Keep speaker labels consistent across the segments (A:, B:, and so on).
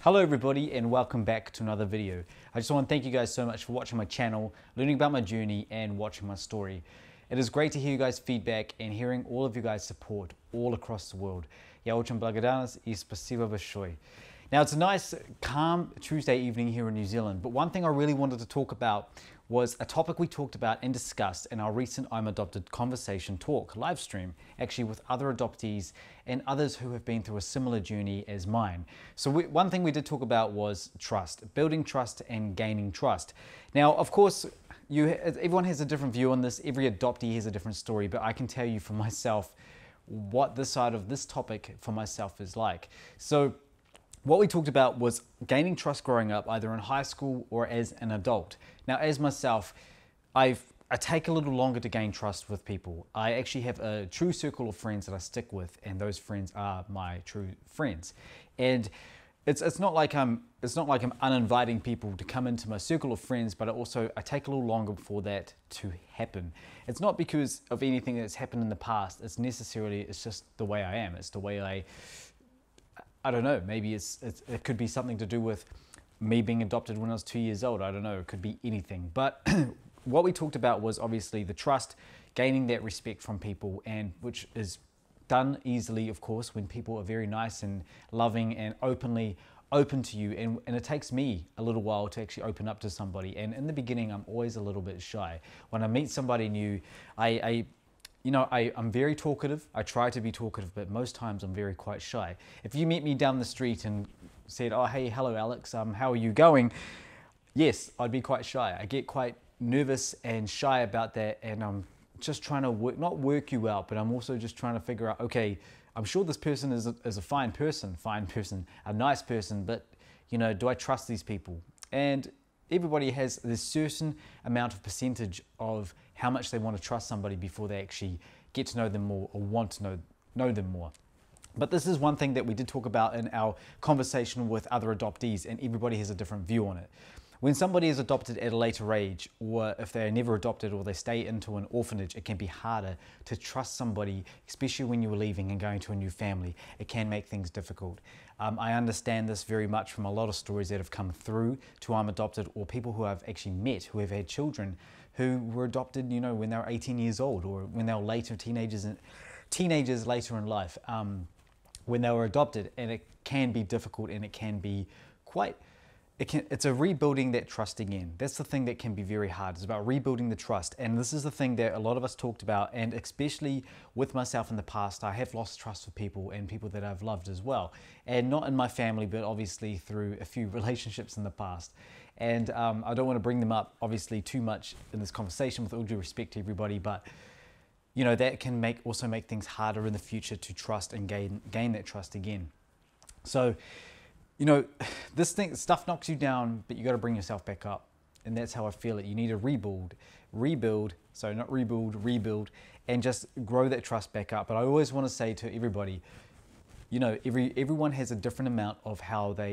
A: Hello everybody and welcome back to another video. I just want to thank you guys so much for watching my channel, learning about my journey and watching my story. It is great to hear you guys' feedback and hearing all of you guys' support all across the world. Ja очень благодарность и спасибо большое. Now it's a nice calm Tuesday evening here in New Zealand, but one thing I really wanted to talk about was a topic we talked about and discussed in our recent I'm Adopted conversation talk live stream, actually with other adoptees and others who have been through a similar journey as mine. So one thing we did talk about was trust, building trust and gaining trust. Now, of course, everyone has a different view on this. Every adoptee has a different story, but I can tell you for myself what this side of this topic for myself is like. So what we talked about was gaining trust growing up, either in high school or as an adult. Now, as myself, I take a little longer to gain trust with people. I actually have a true circle of friends that I stick with, and those friends are my true friends. And it's not like I'm uninviting people to come into my circle of friends, but I take a little longer for that to happen. It's not because of anything that's happened in the past. It's just the way I am. It's the way I don't know, maybe it could be something to do with me being adopted when I was 2 years old. I don't know, it could be anything. But what we talked about was obviously the trust, gaining that respect from people, and which is done easily, of course, when people are very nice and loving and open to you. And it takes me a little while to actually open up to somebody. And in the beginning, I'm always a little bit shy. When I meet somebody new, I'm very talkative. I try to be talkative, but most times I'm quite shy. If you meet me down the street and said, "Oh, hey, hello, Alex, how are you going?" Yes, I'd be quite shy. I get quite nervous and shy about that, and I'm just trying to not work you out, but I'm also just trying to figure out, okay, I'm sure this person is a fine person, a nice person, but do I trust these people? And everybody has this certain amount of percentage of how much they want to trust somebody before they actually get to know them more or want to know them more. But this is one thing that we did talk about in our conversation with other adoptees, and everybody has a different view on it. When somebody is adopted at a later age, or if they're never adopted or they stay into an orphanage, it can be harder to trust somebody, especially when you're leaving and going to a new family. It can make things difficult. I understand this very much from a lot of stories that have come through to I'm Adopted, or people who I've actually met who have had children who were adopted, when they were 18 years old, or when they were later teenagers later in life, when they were adopted. And it can be difficult, and it can be it's a rebuilding that trust again. That's the thing that can be very hard. It's about rebuilding the trust. And this is the thing that a lot of us talked about, and especially with myself in the past, I have lost trust with people and people that I've loved as well. And not in my family, but obviously through a few relationships in the past. And I don't want to bring them up obviously too much in this conversation, with all due respect to everybody, but that can also make things harder in the future to trust and gain that trust again. So this stuff knocks you down, but you got to bring yourself back up. And that's how I feel it. You need to rebuild, and just grow that trust back up. But I always want to say to everybody, everyone has a different amount of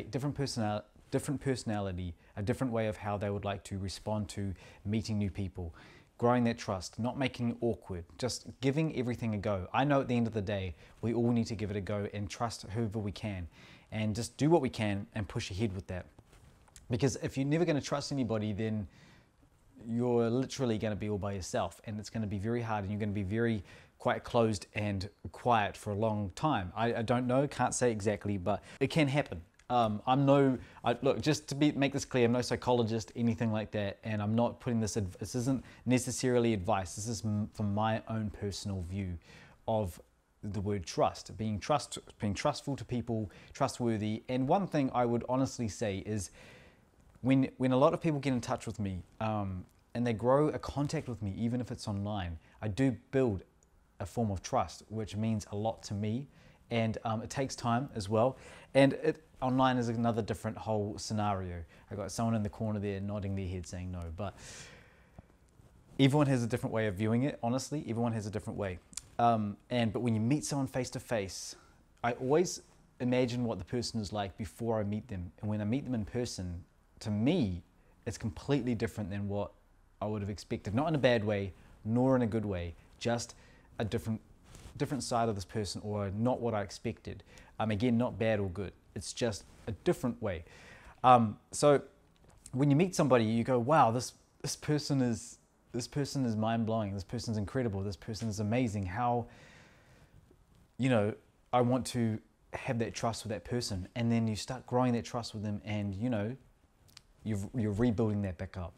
A: different personality, a different way of how they would like to respond to meeting new people. Growing that trust, not making it awkward, just giving everything a go. I know at the end of the day, we all need to give it a go and trust whoever we can, and just do what we can and push ahead with that. Because if you're never going to trust anybody, then you're literally going to be all by yourself, and it's going to be very hard, and you're going to be quite closed and quiet for a long time. I don't know, can't say exactly, but it can happen. Look, just to make this clear, I'm no psychologist, anything like that, and I'm not putting this isn't necessarily advice. This is from my own personal view of the word trust, being trustful to people, trustworthy. And one thing I would honestly say is when a lot of people get in touch with me and they grow a contact with me, even if it's online, I do build a form of trust, which means a lot to me. And it takes time as well. And online is another different whole scenario. I got someone in the corner there nodding their head saying no, but everyone has a different way of viewing it. Honestly, everyone has a different way. But when you meet someone face to face, I always imagine what the person is like before I meet them. And when I meet them in person, to me, it's completely different than what I would have expected. Not in a bad way, nor in a good way, just a different side of this person, or not what I expected. Again, not bad or good. It's just a different way. So when you meet somebody, you go, wow, this person is mind-blowing. This person's incredible. This person is amazing. How, I want to have that trust with that person. And then you start growing that trust with them, and you're rebuilding that back up.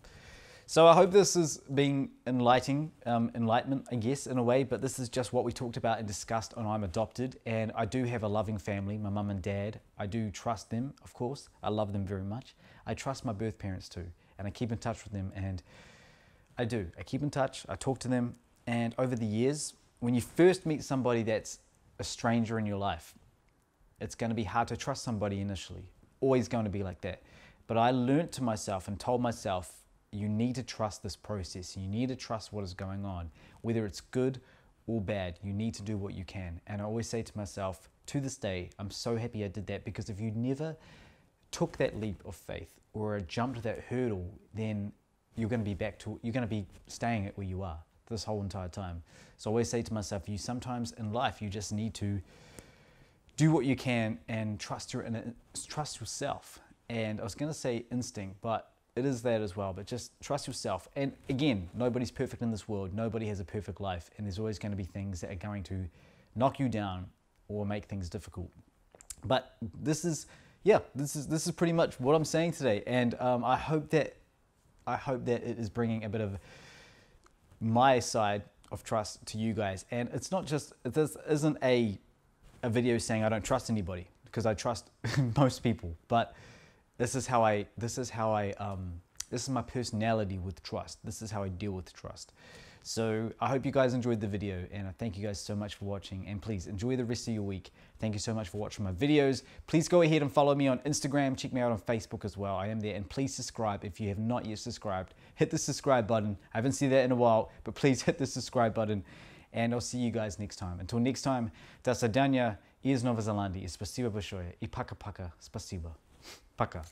A: So I hope this is being enlightment, I guess, in a way, but this is just what we talked about and discussed on I'm Adopted. And I do have a loving family, my mum and dad. I do trust them, of course. I love them very much. I trust my birth parents too, and I keep in touch with them, and I keep in touch, I talk to them. And over the years, when you first meet somebody that's a stranger in your life, it's going to be hard to trust somebody initially. Always going to be like that. But I learned to myself and told myself, you need to trust this process. You need to trust what is going on. Whether it's good or bad, you need to do what you can. And I always say to myself, to this day, I'm so happy I did that, because if you never took that leap of faith or jumped that hurdle, then you're going to be staying at where you are this whole entire time. So I always say to myself, sometimes in life, you just need to do what you can and trust yourself. And I was going to say instinct, but it is that as well, but just trust yourself. And again, nobody's perfect in this world. Nobody has a perfect life, and there's always going to be things that are going to knock you down or make things difficult. But this is pretty much what I'm saying today. And I hope that it is bringing a bit of my side of trust to you guys. And it's not just, this isn't a video saying I don't trust anybody, because I trust most people, but this is my personality with trust. This is how I deal with trust. So I hope you guys enjoyed the video, and I thank you guys so much for watching, and please enjoy the rest of your week. Thank you so much for watching my videos. Please go ahead and follow me on Instagram. Check me out on Facebook as well. I am there, and please subscribe if you have not yet subscribed. Hit the subscribe button. I haven't seen that in a while, but please hit the subscribe button, and I'll see you guys next time. Until next time, do свидания из Новой Зеландии. Спасибо большое. И пока-пока. Спасибо. Пока.